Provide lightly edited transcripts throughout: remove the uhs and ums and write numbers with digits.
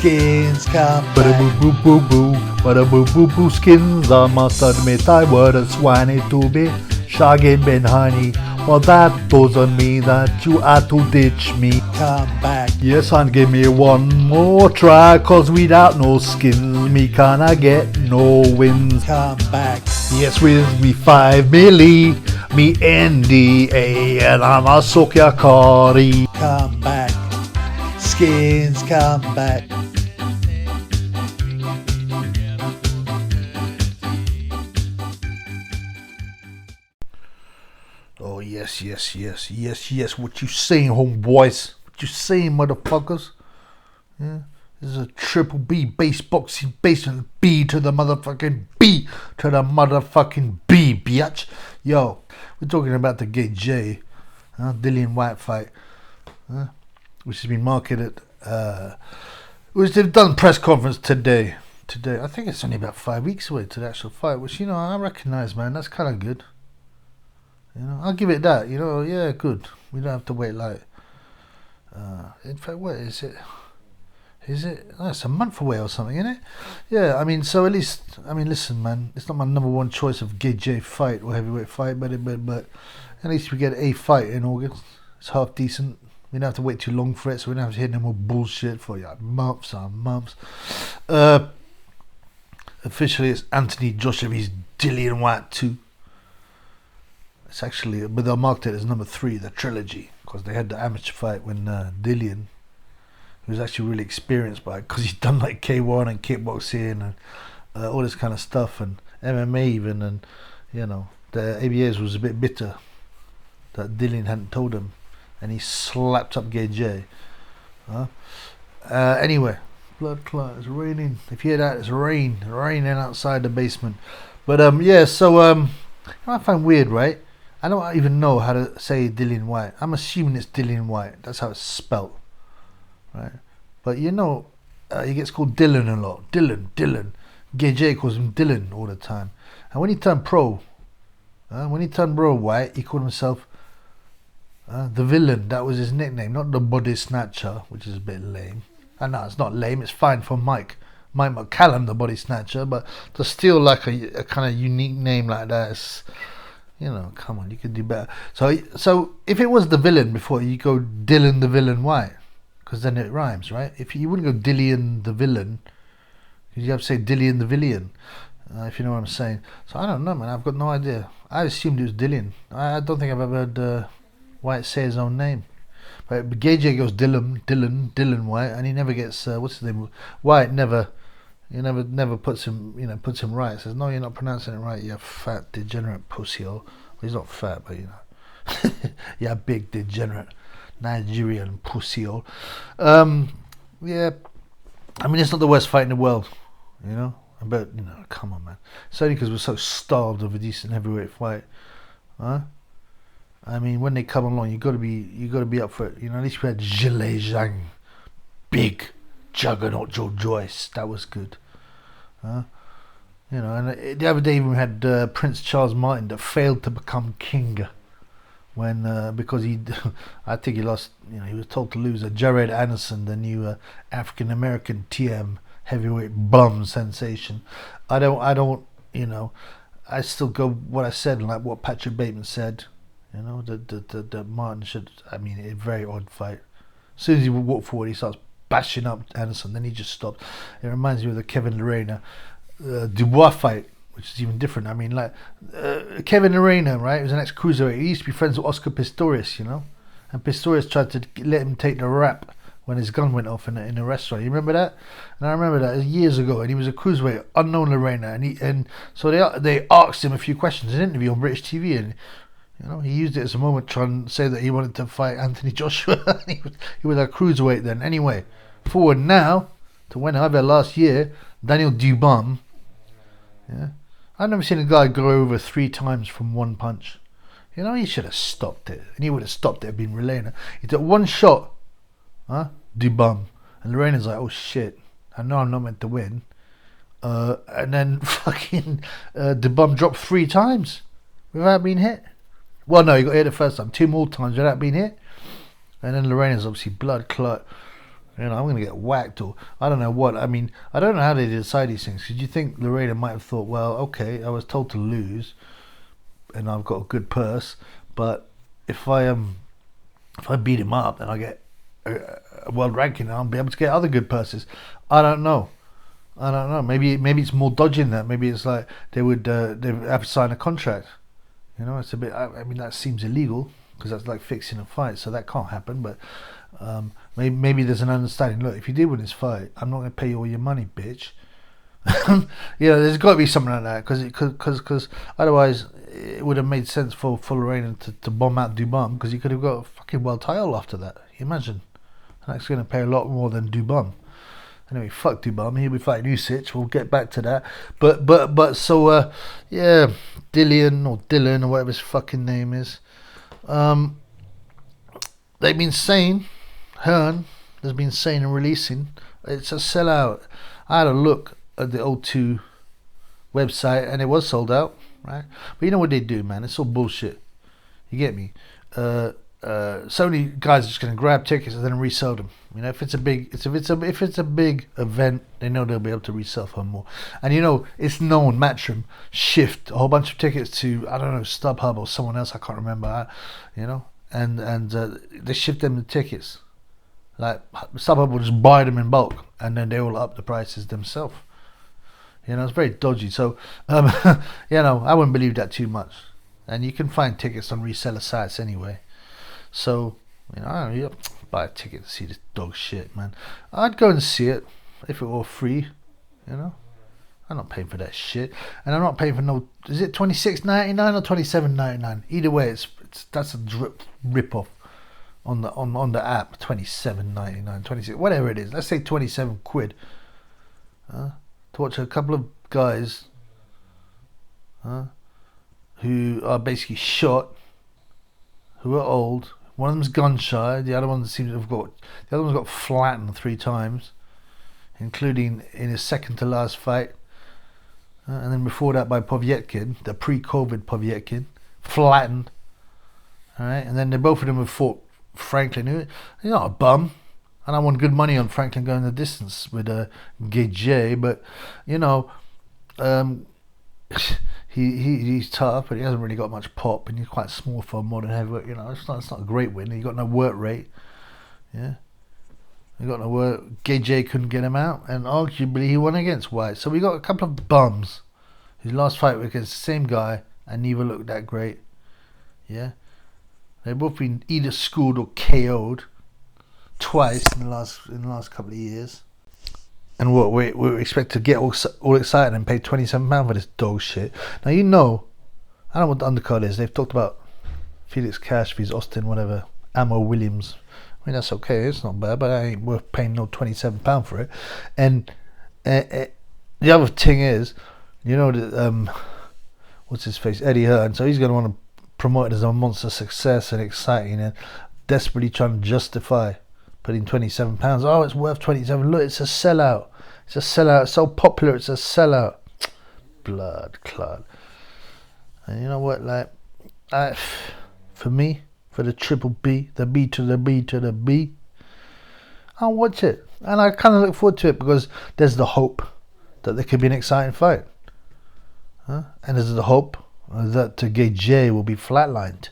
Skins come Bada back. boo boo boo boo, bada boo boo boo skins. I must admit I were a swine to be shagging Ben Honey. Well, that doesn't mean that you had to ditch me. Come back. Yes, and give me one more try, cause without no skins, me can't get no wins. Come back. Yes, with me 5 milli, me NDA, and I'ma suck your cardi. Come back. Skins come back. Oh yes, yes, yes, yes, yes. What you saying, homeboys? What you saying, motherfuckers? Yeah, this is a triple B bass boxing basement. B to the motherfucking B to the motherfucking B, bitch. Yo, we're talking about the Gay J, Dillian Whyte fight, which has been marketed. Which they've done press conference today. I think it's only about 5 weeks away to the actual fight, which I recognise, man. That's kind of good. I'll give it that. Yeah, good. We don't have to wait like. In fact, what is it? Is it? Oh, it's a month away or something, isn't it? Yeah. I mean, so at least, listen, man. It's not my number one choice of Gay J fight or heavyweight fight, but at least we get a fight in August. It's half decent. We don't have to wait too long for it, so we don't have to hear no more bullshit for months and months. Officially, it's Anthony Joshua vs Dillian Whyte 2. It's actually, but they'll mark it as number 3, the trilogy, because they had the amateur fight when Dillian, who was actually really experienced by it, because he'd done like K1 and kickboxing and all this kind of stuff, and MMA even, and the ABAs was a bit bitter that Dillian hadn't told him, and he slapped up Gay J. Anyway, blood clot, it's raining. If you hear that, it's raining outside the basement. But I find weird, right? I don't even know how to say Dillian Whyte. I'm assuming it's Dillian Whyte. That's how it's spelt, right? But he gets called Dylan a lot. Dylan. Gay J calls him Dylan all the time. And when he turned pro, Whyte, he called himself the Villain. That was his nickname, not the Body Snatcher, which is a bit lame. And no, it's not lame. It's fine for Mike McCallum, the Body Snatcher, but to steal like a kind of unique name like that is, come on, you could do better. So if it was the Villain before, you go Dylan the Villain Whyte, because then it rhymes, right? If you wouldn't go Dillian the Villain, you have to say Dillian the Villain, if you know what I'm saying. So I don't know, man. I've got no idea. I assumed it was Dillian. I don't think I've ever heard Whyte say his own name. But Gay J goes Dylan Whyte, and he never gets what's his name? Whyte never puts him right. Says, no, you're not pronouncing it right, you fat degenerate pussyhole. Well, he's not fat, but yeah, big degenerate Nigerian pussyhole. Yeah, it's not the worst fight in the world, but come on, man. It's only because we're so starved of a decent heavyweight fight, huh? When they come along, you got to be up for it. At least we had Zhile Zhang, big juggernaut Joe Joyce. That was good. And the other day we had Prince Charles Martin that failed to become king when because I think he lost. He was told to lose. Jared Anderson, the new African American TM heavyweight bum sensation. I still go what I said and like what Patrick Bateman said. That Martin should. A very odd fight. As soon as he walked forward, he starts bashing up Anderson. Then he just stopped. It reminds me of the Kevin Lerena Dubois fight, which is even different. Kevin Lerena, right? He was an ex-cruiserweight. He used to be friends with Oscar Pistorius, and Pistorius tried to let him take the rap when his gun went off in a restaurant. You remember that? And I remember that years ago. And he was a cruiserweight, unknown Lerena, and so they asked him a few questions in an interview on British TV, and he used it as a moment trying to say that he wanted to fight Anthony Joshua. he was a cruiserweight then. Anyway, forward now to whenever last year, Daniel Dubon. Yeah, I've never seen a guy go over 3 times from one punch. He should have stopped it, and he would have stopped it. It'd been Relena. He took one shot, Dubon, and Lorena's like, oh shit, I know I'm not meant to win. And then fucking Dubon dropped 3 times without being hit. Well, no, he got hit the first time. 2 more times without being hit. And then Lorena's obviously blood clot You know, I'm going to get whacked, or I don't know what. I mean, I don't know how they decide these things. Because you think Lorena might have thought, well, okay, I was told to lose, and I've got a good purse, but if I beat him up, then I get a world ranking, and I'll be able to get other good purses. I don't know. Maybe it's more dodging that. Maybe it's like they have to sign a contract. You know, it's a bit. I mean, that seems illegal because that's like fixing a fight, so that can't happen. But maybe there's an understanding. Look, if you did win this fight, I'm not going to pay you all your money, bitch. Yeah, there's got to be something like that because otherwise it would have made sense for Lorena to bomb out Dubon, because he could have got a fucking world title after that. You imagine, and that's going to pay a lot more than Dubon. Anyway, fuck Dubon. He'll be fighting Usyk. We'll get back to that. But so yeah, Dillian or whatever his fucking name is. They've been saying, Hearn has been saying and releasing, it's a sellout. I had a look at the O2 website and it was sold out, right? But you know what they do, man? It's all bullshit. You get me? So many guys are just going to grab tickets and then resell them. You know, if it's a big event, they know they'll be able to resell for more. And you know, it's known Matchroom shift a whole bunch of tickets to, I don't know, StubHub or someone else, I can't remember. You know, and they shift them the tickets. Like StubHub will just buy them in bulk and then they will up the prices themselves. You know, it's very dodgy. So you know, I wouldn't believe that too much. And you can find tickets on reseller sites anyway. So, you know, I don't know, buy a ticket to see this dog shit, man. I'd go and see it if it were free, you know. I'm not paying for that shit, and I'm not paying for no. Is it $26.99 or $27.99? Either way, that's a rip off on the app. $27.99, 26, whatever it is. Let's say 27 quid. To watch a couple of guys who are basically shot, who are old. One of them's gun shy. The other one seems to have got. The other one's got flattened 3 times, including in his second to last fight, and then before that by Povetkin, the pre-COVID Povetkin, flattened. All right, and then both of them have fought Franklin, who he's not a bum, and I won good money on Franklin going the distance with Gage, but you know, he's tough, but he hasn't really got much pop, and he's quite small for a modern heavyweight. You know, it's not a great win. He got no work rate. Yeah, he got no work. Gage couldn't get him out, and arguably he won against Whyte. So we got a couple of bums whose last fight was against the same guy and neither looked that great. Yeah, they've both been either schooled or KO'd twice in the last couple of years. And what we expect to get all excited and pay £27 for this dog shit. Now you know, I don't know what the undercard is. They've talked about Felix Cash vs Austin, whatever, Ammo Williams. I mean, that's okay. It's not bad, but I ain't worth paying no £27 for it. And the other thing is, you know that what's his face, Eddie Hearn. So he's going to want to promote it as a monster success and exciting, and desperately trying to justify putting £27. Oh, it's worth 27. Look, it's a sellout. It's a sellout. It's so popular. It's a sellout. Blood clot. And you know what? Like, for me, for the triple B, the B to the B to the B, I'll watch it, and I kind of look forward to it because there's the hope that there could be an exciting fight, and there's the hope that Gage will be flatlined.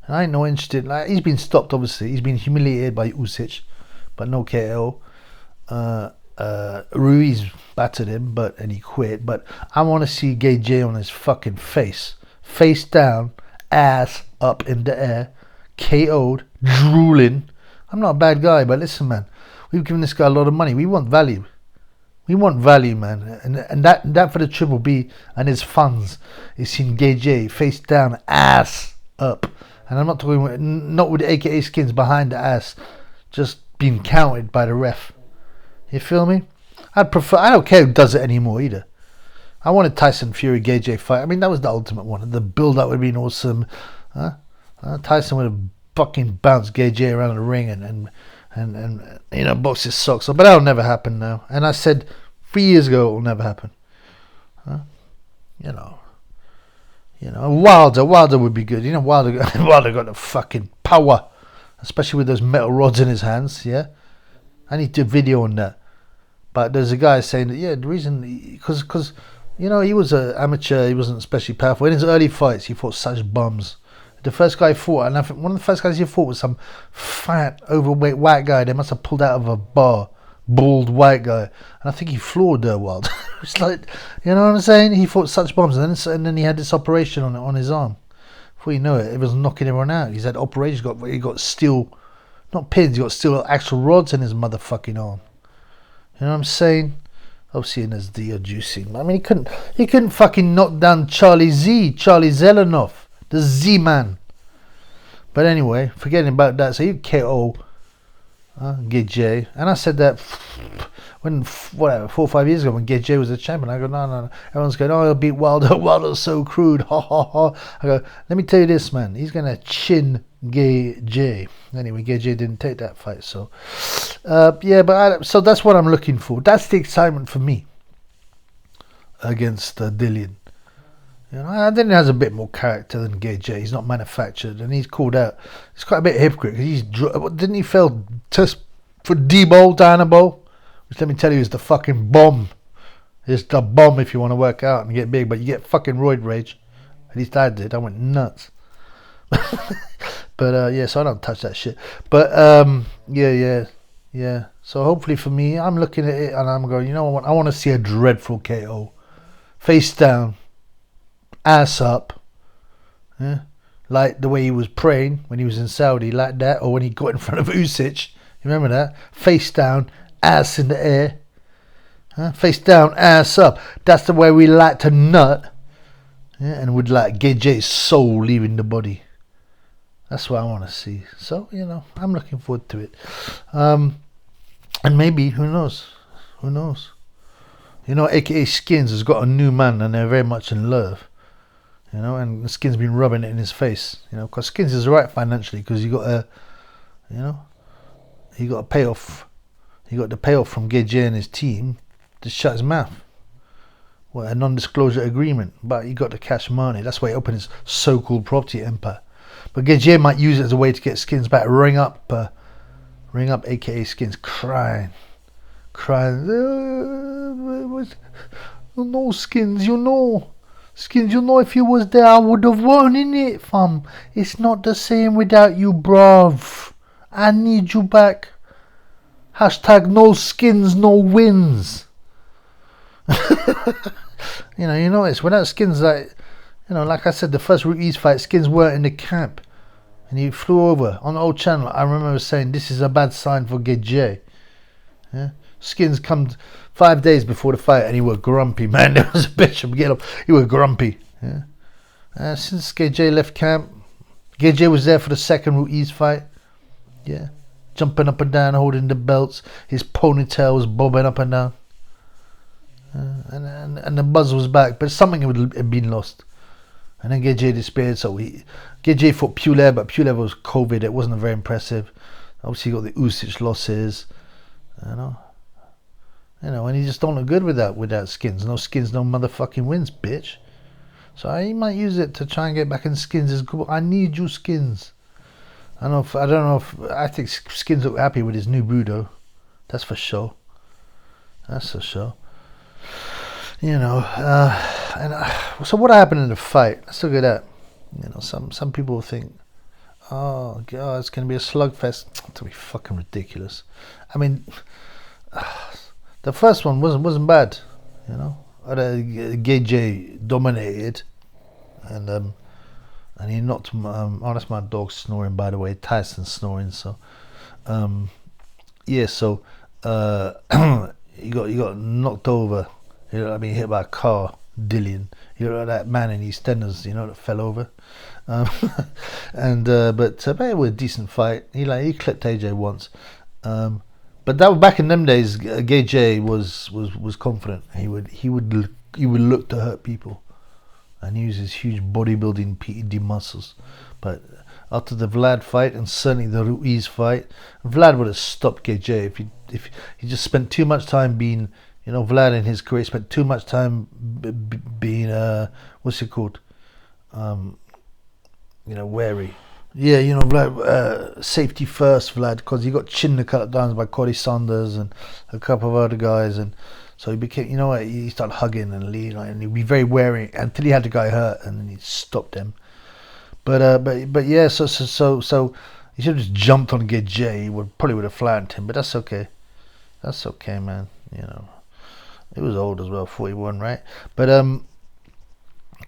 And I ain't no interested. Like, he's been stopped, obviously. He's been humiliated by Usyk, but no KO. Ruiz battered him, and he quit. But I want to see Gage on his fucking face down, ass up in the air, KO'd, drooling. I'm not a bad guy, but listen, man, we've given this guy a lot of money. We want value. We want value, man, and that for the Triple B and his funds is seeing Gage face down, ass up. And I'm not talking not with the AKA skins behind the ass, just being counted by the ref. You feel me? I don't care who does it anymore either. I wanted Tyson Fury Gage fight. I mean, that was the ultimate one. The build up would have been awesome. Tyson would have fucking bounced Gage around the ring and you know, box his socks off. But that'll never happen now. And I said 3 years ago it will never happen. You know, Wilder would be good. You know, Wilder got the fucking power, especially with those metal rods in his hands. Yeah, I need to video on that. But there's a guy saying that, yeah, the reason, because you know, he was an amateur, he wasn't especially powerful. In his early fights, he fought such bums. The first guy he fought, and I think one of the first guys he fought was some fat, overweight white guy. They must have pulled out of a bar, bald white guy, and I think he floored Wild. It's like, you know what I'm saying? He fought such bums, and then he had this operation on his arm. Before you know it, it was knocking everyone out. He's had operations. He got steel, not pins. He got steel actual rods in his motherfucking arm. You know what I'm saying? Obviously, in his juicing. I mean, he couldn't fucking knock down Charlie Zelenoff, the Z-Man. But anyway, forgetting about that. So he KO Gage, and I said that when 4 or 5 years ago when Gage was a champion. I go, no. Everyone's going, oh, he'll beat Wilder. Wilder's so crude. Ha ha ha. I go, let me tell you this, man. He's gonna chin Gage. Anyway, Gage didn't take that fight, so yeah. But so that's what I'm looking for. That's the excitement for me against Dillian. You know, Dillian has a bit more character than Gage. He's not manufactured, and he's called out. He's quite a bit hypocrite. Didn't he fail test for Debo Dynamo? Which, let me tell you, is the fucking bomb. It's the bomb if you want to work out and get big, but you get fucking roid rage. At least I did. I went nuts. But yeah, so I don't touch that shit. But yeah. So hopefully for me, I'm looking at it and I'm going, you know what? I want to see a dreadful KO, face down, ass up, yeah, like the way he was praying when he was in Saudi, like that, or when he got in front of Usyk. You remember that? Face down, ass in the air, face down, ass up. That's the way we like to nut, yeah, and would like Gage's soul leaving the body. That's what I want to see. So, you know, I'm looking forward to it. And maybe, who knows? You know, AKA Skins has got a new man and they're very much in love. You know, and Skins been rubbing it in his face. You know, because Skins is right financially because he got a payoff. He got the payoff from Gage and his team to shut his mouth. Well, a non-disclosure agreement. But he got the cash money. That's why he opened his so-called property empire. But Gage might use it as a way to get Skins back. Ring up AKA Skins crying. No, Skins, you know. Skins, you know, if you was there, I would have won, innit, fam? It's not the same without you, bruv. I need you back. Hashtag no Skins, no wins. You know, it's without Skins, like, you know, like I said, the first Ruiz fight, Skins weren't in the camp. And he flew over on the old channel. I remember saying, this is a bad sign for Gage. Yeah? Skins come 5 days before the fight and he was grumpy, man. There was a bitch of get up. He was grumpy. Yeah. Since Gage left camp, Gage was there for the second Ruiz fight. Yeah. Jumping up and down, holding the belts. His ponytail was bobbing up and down. And the buzz was back. But something had been lost. And then Gage disappeared. So Gage fought Pulev, but Pulev was COVID. It wasn't very impressive. Obviously, you got the Usyk losses. You know, and he just don't look good without Skins. No Skins, no motherfucking wins, bitch. So he might use it to try and get back in Skins. Is good. I need you, Skins. I don't know if I think Skins look happy with his new Budo. That's for sure. You know, so what happened in the fight? Let's look at that. You know, some people think, oh god, it's gonna be a slugfest. It's gonna be fucking ridiculous. I mean, the first one wasn't bad. You know, Gage dominated, and he knocked. Oh, that's my dog snoring, by the way. Tyson's snoring. So, yeah. So, he got knocked over. You know what I mean? Hit by a car, Dillian. You know that man in EastEnders, you know, that fell over. But it was a decent fight. He clipped AJ once. But that was back in them days. Gage was confident. He would look to hurt people, and use his huge bodybuilding PED muscles. But after the Vlad fight and certainly the Ruiz fight, Vlad would have stopped Gage if he just spent too much time being. You know, Vlad in his career spent too much time being what's it called? You know, wary. Yeah, you know, Vlad, safety first, Vlad, because he got chin cut down by Cody Saunders and a couple of other guys, and so he became, you know what, he started hugging and leading, and he'd be very wary until he had the guy hurt, and then he stopped him. But yeah, so he should have just jumped on J. He probably would have flattened him, but that's okay. That's okay, man. You know, he was old as well, 41, right? But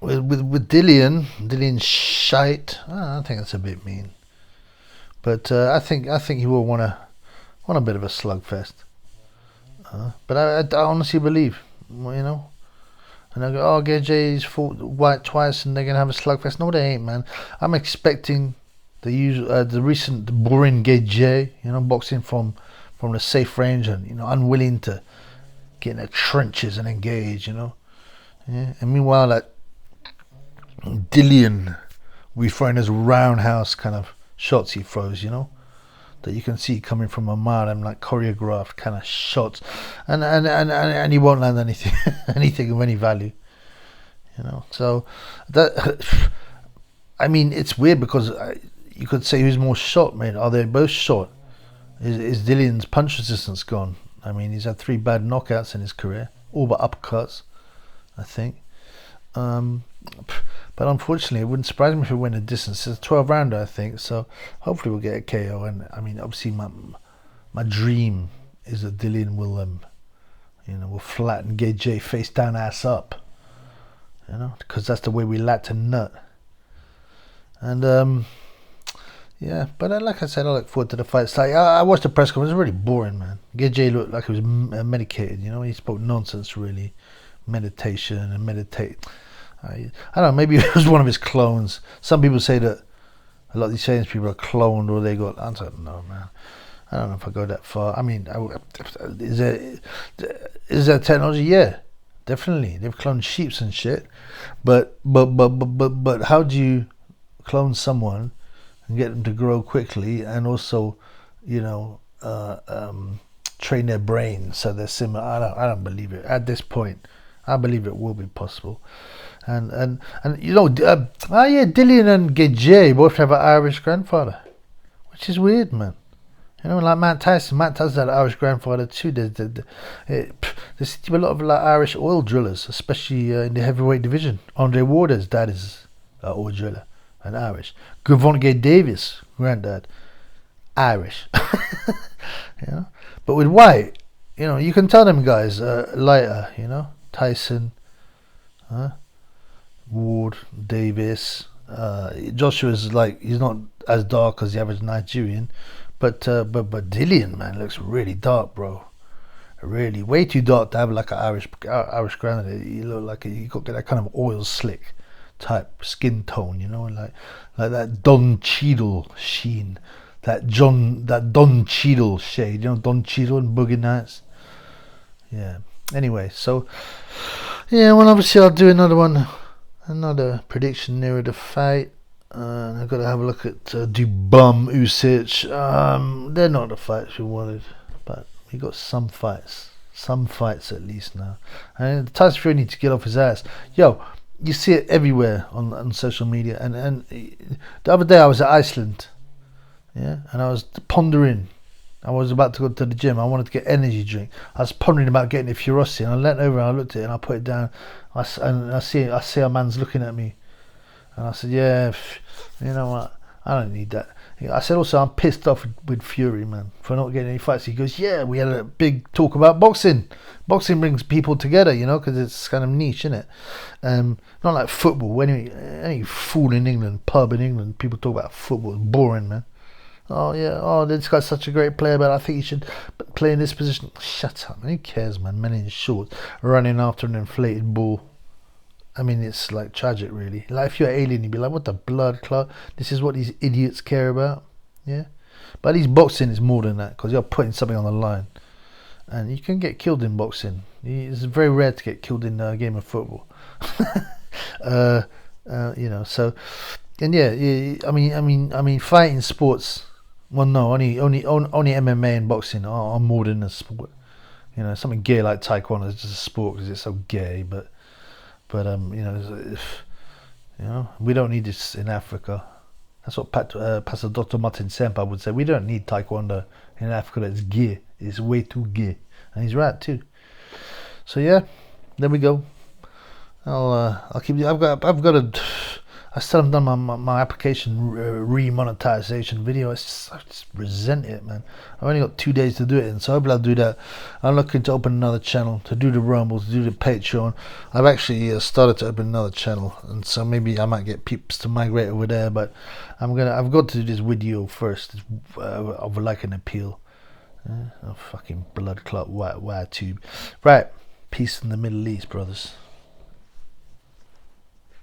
with Dillian shite. I think that's a bit mean, but I think he will want a bit of a slugfest. But I honestly believe, you know. And I go, oh, Jay's fought Whyte twice, and they're gonna have a slugfest. No, they ain't, man. I'm expecting the recent boring Jay, you know, boxing from the safe range, and you know, unwilling to get in the trenches and engage, you know. Yeah. And meanwhile, like Dillian, we throwing his roundhouse kind of shots he throws, you know, that you can see coming from a mile, and like choreographed kind of shots, and he won't land anything anything of any value, you know. So that, I mean, it's weird because you could say who's more shot, man. Are they both shot? Is Dillian's punch resistance gone? I mean, he's had 3 bad knockouts in his career, all but uppercuts, I think. But unfortunately, it wouldn't surprise me if we win a distance. It's a 12-rounder, I think. So hopefully we'll get a KO. And I mean, obviously, my dream is that Dillian will, you know, will flatten J face down, ass up. You know, because that's the way we like to nut. And yeah, but like I said, I look forward to the fight. Like, I watched the press conference. It was really boring, man. J looked like he was medicated. You know, he spoke nonsense, really. Meditation and meditate. I don't know, maybe it was one of his clones. Some people say that a lot of these Chinese people are cloned, or they got, I don't know, man. I don't know if I go that far. I mean, is there technology? Yeah, definitely. They've cloned sheeps and shit. But how do you clone someone and get them to grow quickly, and also, you know, train their brain so they're similar? I don't believe it at this point. I believe it will be possible. And you know, yeah, Dillian and J both have an Irish grandfather, which is weird, man. You know, like Matt Tyson had an Irish grandfather too. There's a lot of like Irish oil drillers, especially in the heavyweight division. Andre Ward's dad is an oil driller and Irish. Gervonta Davis, granddad, Irish. You know, but with Whyte, you know, you can tell them guys lighter. You know, Tyson. Ward, Davis, Joshua's like, he's not as dark as the average Nigerian, but Dillian, man, looks really dark, bro. Really, way too dark to have like an Irish granddad. You look like you got that kind of oil slick type skin tone, you know, like that Don Cheadle sheen, that Don Cheadle shade, you know, Don Cheadle and Boogie Nights. Yeah. Anyway, so yeah, well, obviously I'll do another prediction nearer the fight. I've got to have a look at Dubum, Usyk. They're not the fights we wanted, but we got some fights at least now. And Tyson Fury needs to get off his ass. Yo, you see it everywhere on social media. And the other day I was at Iceland, yeah, and I was pondering. I was about to go to the gym. I wanted to get energy drink. I was pondering about getting a Furossi, and I leant over and I looked at it and I put it down. I see a man's looking at me, and I said, "Yeah, you know what? I don't need that." I said, "Also, I'm pissed off with Fury, man, for not getting any fights." He goes, "Yeah, we had a big talk about boxing. Boxing brings people together, you know, because it's kind of niche, isn't it? Not like football. Any fool in England, pub in England, people talk about football. It's boring, man." Oh yeah, oh this guy's such a great player, but I think he should play in this position. Shut up, man. Who cares, man? Men in shorts running after an inflated ball. I mean, it's like tragic, really. Like if you're an alien, you'd be like, what the blood clot? This is what these idiots care about. Yeah, but at least boxing is more than that, because you're putting something on the line, and you can get killed in boxing. It's very rare to get killed in a game of football. You know, so, and yeah, I mean, fighting sports. Well, no, only MMA and boxing are more than a sport. You know, something gay like taekwondo is just a sport because it's so gay. But you know, we don't need this in Africa. That's what Pastor Dr. Martin Semper would say. We don't need taekwondo in Africa. It's gay. It's way too gay, and he's right too. So yeah, there we go. I'll keep you. I still haven't done my application remonetization video. I just resent it, man. I've only got 2 days to do it, and so hopefully I'll do that. I'm looking to open another channel, to do the Rumble, to do the Patreon. I've actually started to open another channel, and so maybe I might get peeps to migrate over there. But I've got to do this video first of like an appeal. A fucking blood clot white tube. Right, peace in the Middle East, brothers.